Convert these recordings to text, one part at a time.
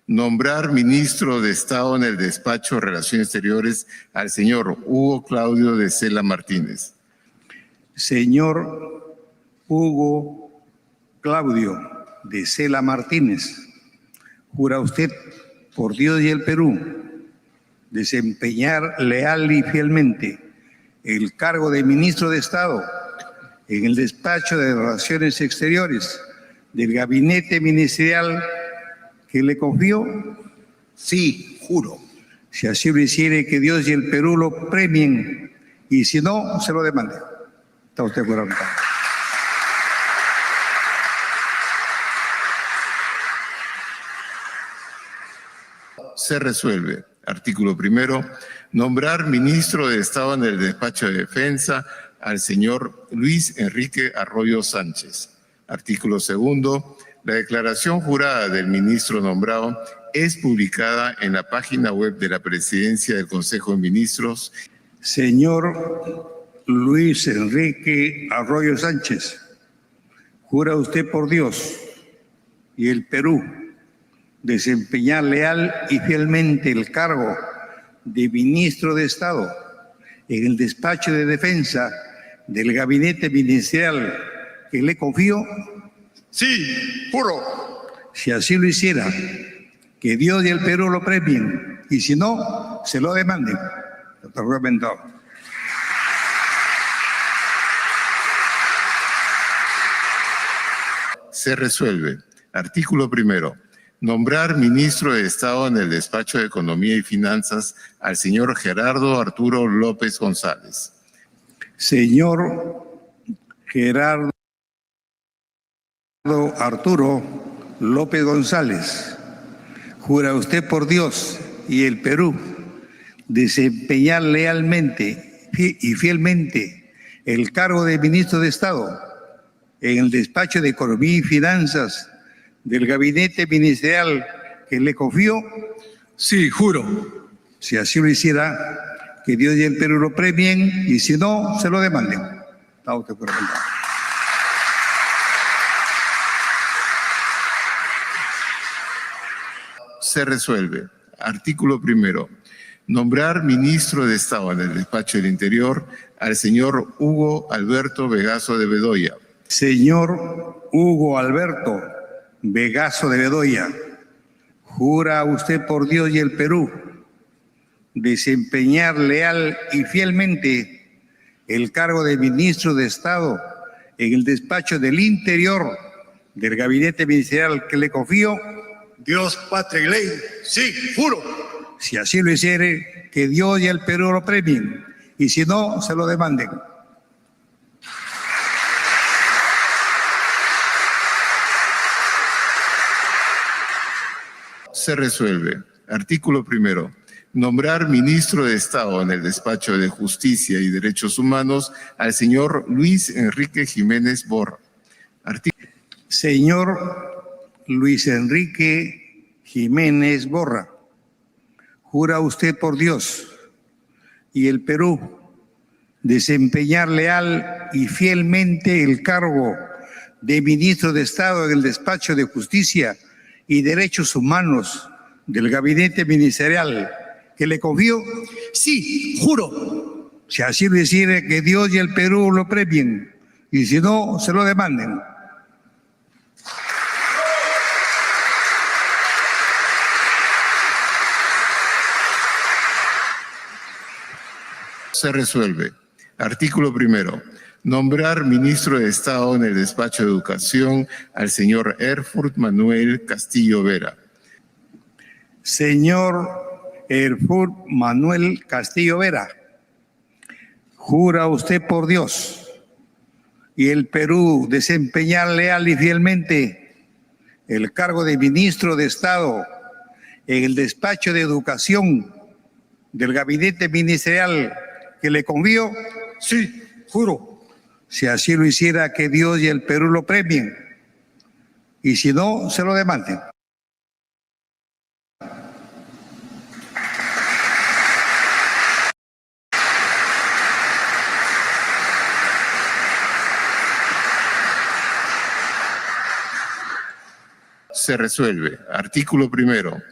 Nombrar ministro de Estado en el Despacho de Relaciones Exteriores al señor Hugo Claudio de Cela Martínez. Señor Hugo Claudio de Cela Martínez, ¿jura usted por Dios y el Perú desempeñar leal y fielmente el cargo de ministro de Estado en el Despacho de Relaciones Exteriores del gabinete ministerial que le confío? Sí, juro. Si así lo hiciere, que Dios y el Perú lo premien, y si no, se lo demande. ¿Está usted juramentado? Se resuelve. Artículo primero, nombrar ministro de Estado en el Despacho de Defensa al señor Luis Enrique Arroyo Sánchez. Artículo segundo, la declaración jurada del ministro nombrado es publicada en la página web de la Presidencia del Consejo de Ministros. Señor Luis Enrique Arroyo Sánchez, ¿jura usted por Dios y el Perú desempeñar leal y fielmente el cargo de ministro de Estado en el Despacho de Defensa del gabinete ministerial que le confío? Sí, juro. Si así lo hiciera, que Dios y el Perú lo premien, y si no, se lo demanden. Está juramentado. Se resuelve. Artículo primero. Nombrar ministro de Estado en el Despacho de Economía y Finanzas al señor Gerardo Arturo López González. Señor Gerardo Arturo López González, ¿jura usted por Dios y el Perú desempeñar lealmente y fielmente el cargo de ministro de Estado en el Despacho de Economía y Finanzas del gabinete ministerial que le confío? Sí, juro. Si así lo hiciera, que Dios y el Perú lo premien, y si no, se lo demanden. Está usted juramentado. Se resuelve. Artículo primero. Nombrar ministro de Estado en el Despacho del Interior al señor Hugo Alberto Vegaso de Bedoya. Señor Hugo Alberto Vegaso de Bedoya, ¿jura usted por Dios y el Perú desempeñar leal y fielmente el cargo de ministro de Estado en el Despacho del Interior del gabinete ministerial que le confío? Dios, patria y ley. Sí, juro. Si así lo hiciere, que Dios y el Perú lo premien, y si no, se lo demanden. Se resuelve. Artículo primero. Nombrar ministro de Estado en el Despacho de Justicia y Derechos Humanos al señor Luis Enrique Jiménez Borra. Señor Luis Enrique Jiménez Borra, ¿jura usted por Dios y el Perú desempeñar leal y fielmente el cargo de ministro de Estado en el Despacho de Justicia y Derechos Humanos del gabinete ministerial que le confío? Sí, juro. Si así lo hiciere, que Dios y el Perú lo premien, y si no, se lo demanden. Se resuelve. Artículo primero. Nombrar ministro de Estado en el Despacho de Educación al señor Erfurt Manuel Castillo Vera. Señor Erfurt Manuel Castillo Vera, ¿jura usted por Dios y el Perú desempeñar leal y fielmente el cargo de ministro de Estado en el Despacho de Educación del gabinete ministerial que le confío? Sí, juro. Si así lo hiciera, que Dios y el Perú lo premien, y si no, se lo demanden. Se resuelve. Artículo primero.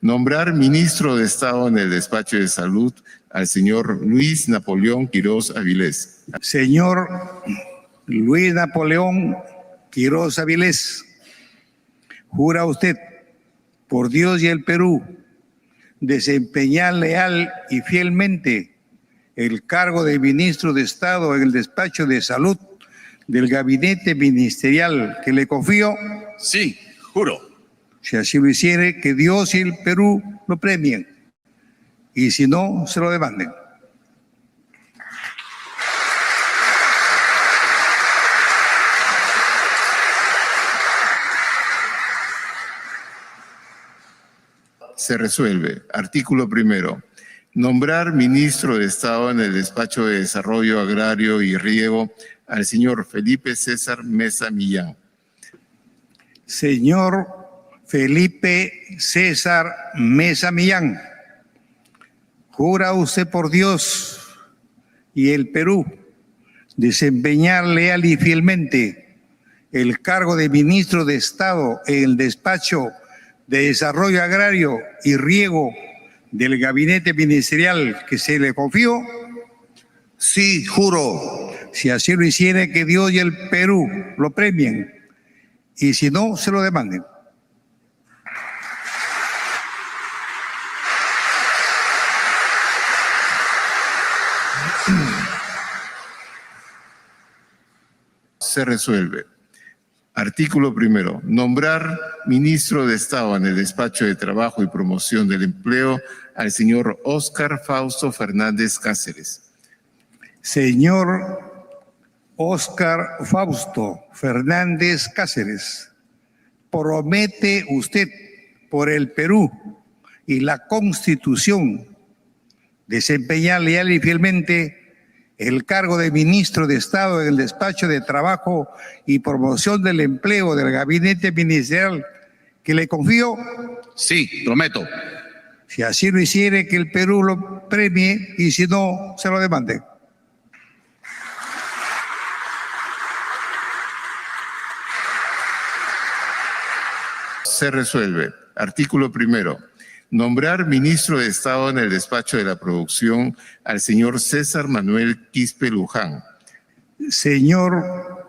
Nombrar ministro de Estado en el despacho de Salud al señor Luis Napoleón Quirós Avilés. Señor Luis Napoleón Quirós Avilés, ¿jura usted por Dios y el Perú desempeñar leal y fielmente el cargo de ministro de Estado en el despacho de Salud del gabinete ministerial que le confío? Sí, juro. Si así lo hiciere, que Dios y el Perú lo premien, y si no, se lo demanden. Se resuelve. Artículo primero. Nombrar ministro de Estado en el despacho de Desarrollo Agrario y Riego al señor Felipe César Mesa Millán. Señor Felipe César Mesa Millán, ¿jura usted por Dios y el Perú desempeñar leal y fielmente el cargo de ministro de Estado en el despacho de Desarrollo Agrario y Riego del gabinete ministerial que se le confió? Sí, juro. Si así lo hiciere, que Dios y el Perú lo premien, y si no, se lo demanden. Se resuelve. Artículo primero. Nombrar ministro de Estado en el despacho de Trabajo y Promoción del Empleo al señor Óscar Fausto Fernández Cáceres. Señor Óscar Fausto Fernández Cáceres, ¿promete usted por el Perú y la Constitución desempeñar leal y fielmente el cargo de ministro de Estado en el despacho de Trabajo y Promoción del Empleo del gabinete ministerial que le confío? Sí, prometo. Si así lo hiciere, que el Perú lo premie, y si no, se lo demande. Se resuelve. Artículo primero. Nombrar ministro de Estado en el despacho de la Producción al señor César Manuel Quispe Luján. Señor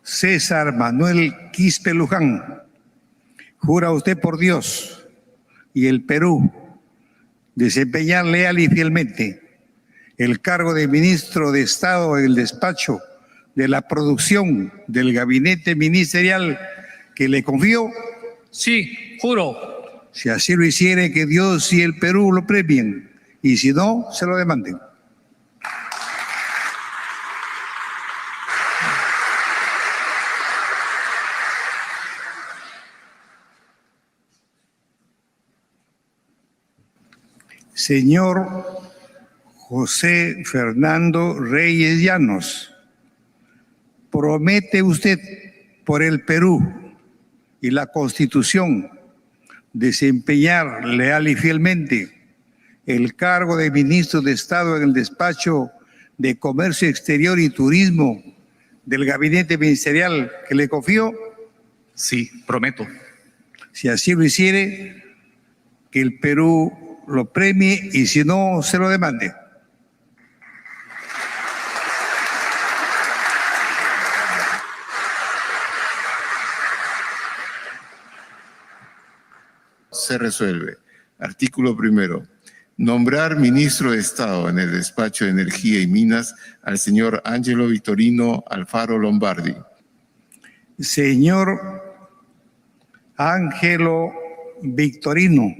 César Manuel Quispe Luján, ¿jura usted por Dios y el Perú desempeñar leal y fielmente el cargo de ministro de Estado en el despacho de la Producción del gabinete ministerial que le confío? Sí, juro. Si así lo hiciere, que Dios y el Perú lo premien, y si no, se lo demanden. Señor José Fernando Reyes Llanos, ¿promete usted por el Perú y la Constitución desempeñar leal y fielmente el cargo de ministro de Estado en el despacho de Comercio Exterior y Turismo del gabinete ministerial que le confío? Sí, prometo. Si así lo hiciere, que el Perú lo premie, y si no, se lo demande. Se resuelve. Artículo primero. Nombrar ministro de Estado en el despacho de Energía y Minas al señor Ángelo Victorino Alfaro Lombardi. Señor Ángelo Victorino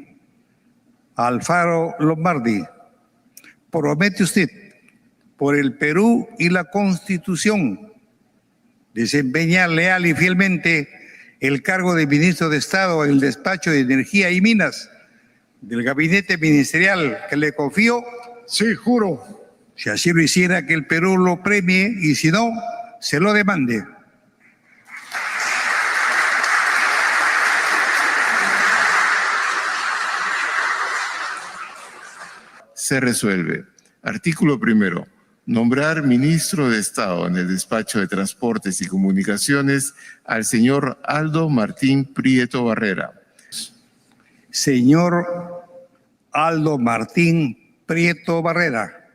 Alfaro Lombardi, ¿promete usted por el Perú y la Constitución desempeñar leal y fielmente el cargo de ministro de Estado en el despacho de Energía y Minas del gabinete ministerial que le confío? Sí, juro. Si así lo hiciera, que el Perú lo premie, y si no, se lo demande. Se resuelve. Artículo primero. Nombrar ministro de Estado en el despacho de Transportes y Comunicaciones al señor Aldo Martín Prieto Barrera. Señor Aldo Martín Prieto Barrera.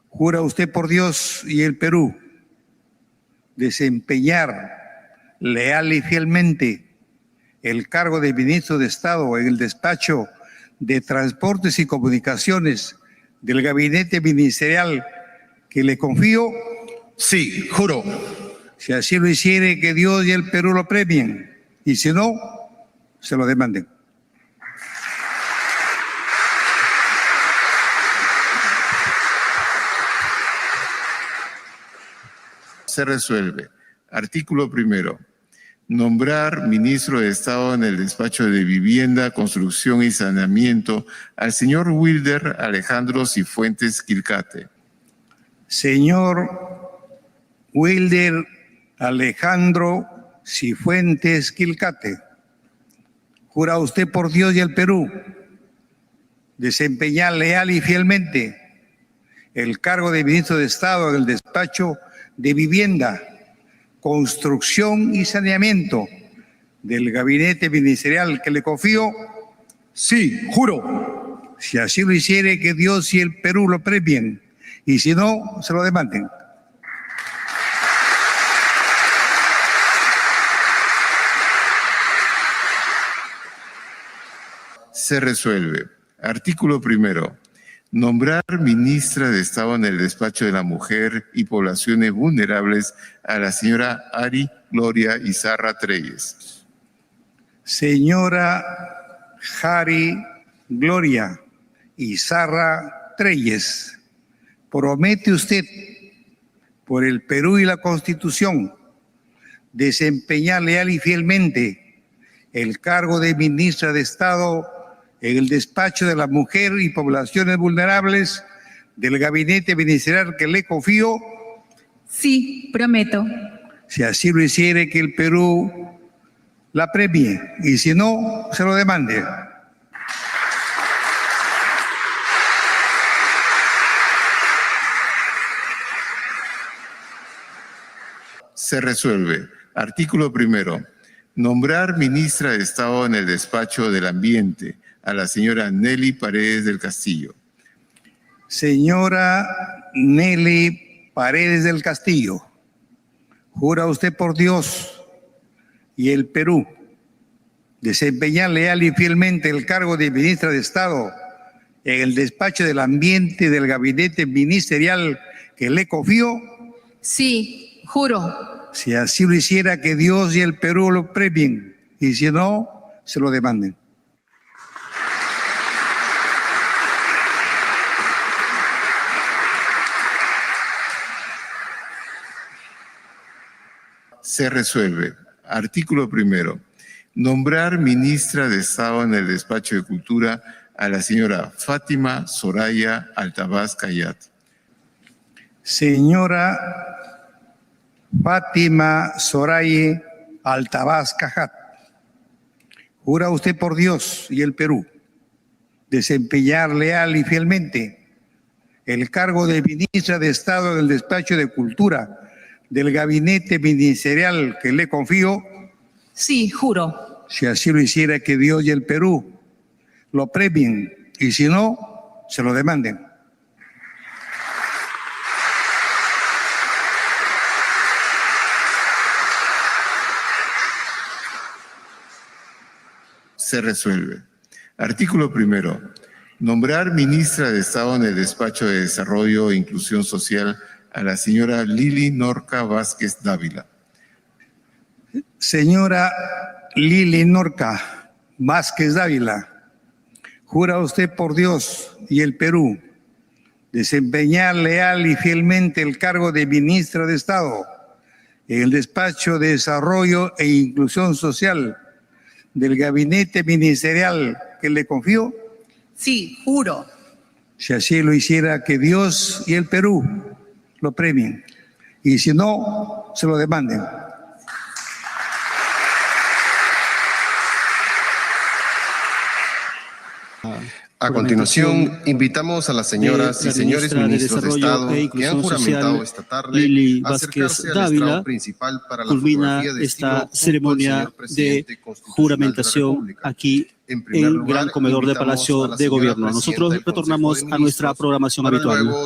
¿Jura usted por Dios y el Perú desempeñar leal y fielmente el cargo de ministro de Estado en el despacho de Transportes y Comunicaciones del gabinete ministerial que le confío? Sí, juro. Si así lo hiciere, que Dios y el Perú lo premien, y si no, se lo demanden. Se resuelve. Artículo primero. Nombrar ministro de Estado en el despacho de Vivienda, Construcción y Saneamiento al señor Wilder Alejandro Cifuentes Quilcate. Señor Wilder Alejandro Cifuentes Quilcate, ¿jura usted por Dios y el Perú desempeñar leal y fielmente el cargo de ministro de Estado en el despacho de Vivienda, Construcción y Saneamiento del gabinete ministerial que le confío? Sí, juro. Si así lo hiciere, que Dios y el Perú lo premien, y si no, se lo demanden. Se resuelve. Artículo primero. Nombrar ministra de Estado en el despacho de la Mujer y Poblaciones Vulnerables a la señora Ari Gloria Izarra Treyes. Señora Ari Gloria Izarra Treyes, ¿promete usted, por el Perú y la Constitución, desempeñar leal y fielmente el cargo de ministra de Estado en el despacho de la Mujer y Poblaciones Vulnerables del gabinete ministerial que le confío? Sí, prometo. Si así lo hiciere, que el Perú la premie, y si no, se lo demande. Se resuelve. Artículo primero. Nombrar ministra de Estado en el despacho del Ambiente a la señora Nelly Paredes del Castillo. Señora Nelly Paredes del Castillo, ¿jura usted por Dios y el Perú desempeñar leal y fielmente el cargo de ministra de Estado en el despacho del Ambiente del gabinete ministerial que le confío? Sí, juro. Si así lo hiciera, que Dios y el Perú lo premien, y si no, se lo demanden. Se resuelve. Artículo primero. Nombrar ministra de Estado en el despacho de Cultura a la señora Fátima Soraya Altabás Cayat. Señora Fátima Soraya Altabás Cajat, ¿jura usted por Dios y el Perú desempeñar leal y fielmente el cargo de ministra de Estado en el despacho de Cultura del gabinete ministerial que le confío? Sí, juro. Si así lo hiciera, que Dios y el Perú lo premien, y si no, se lo demanden. Se resuelve. Artículo primero. Nombrar ministra de Estado en el despacho de Desarrollo e Inclusión Social a la señora Lili Norca Vázquez Dávila. Señora Lili Norca Vázquez Dávila, ¿jura usted por Dios y el Perú desempeñar leal y fielmente el cargo de ministra de Estado en el despacho de Desarrollo e Inclusión Social del gabinete ministerial que le confío? Sí, juro. Si así lo hiciera, que Dios y el Perú lo premien, y si no, se lo demanden. A continuación, invitamos a las señoras y señores ministros de Estado que han juramentado esta tarde Lili a Vázquez acercarse al Dávila, estrado principal para la culmina fotografía de esta estilo junto al ceremonia señor de presidente constitucional de la juramentación República. aquí En primer en lugar, Gran Comedor de invitamos Palacio a la de señora Gobierno. presidenta Nosotros del Consejo retornamos de a nuestra Ministros programación para habitual. luego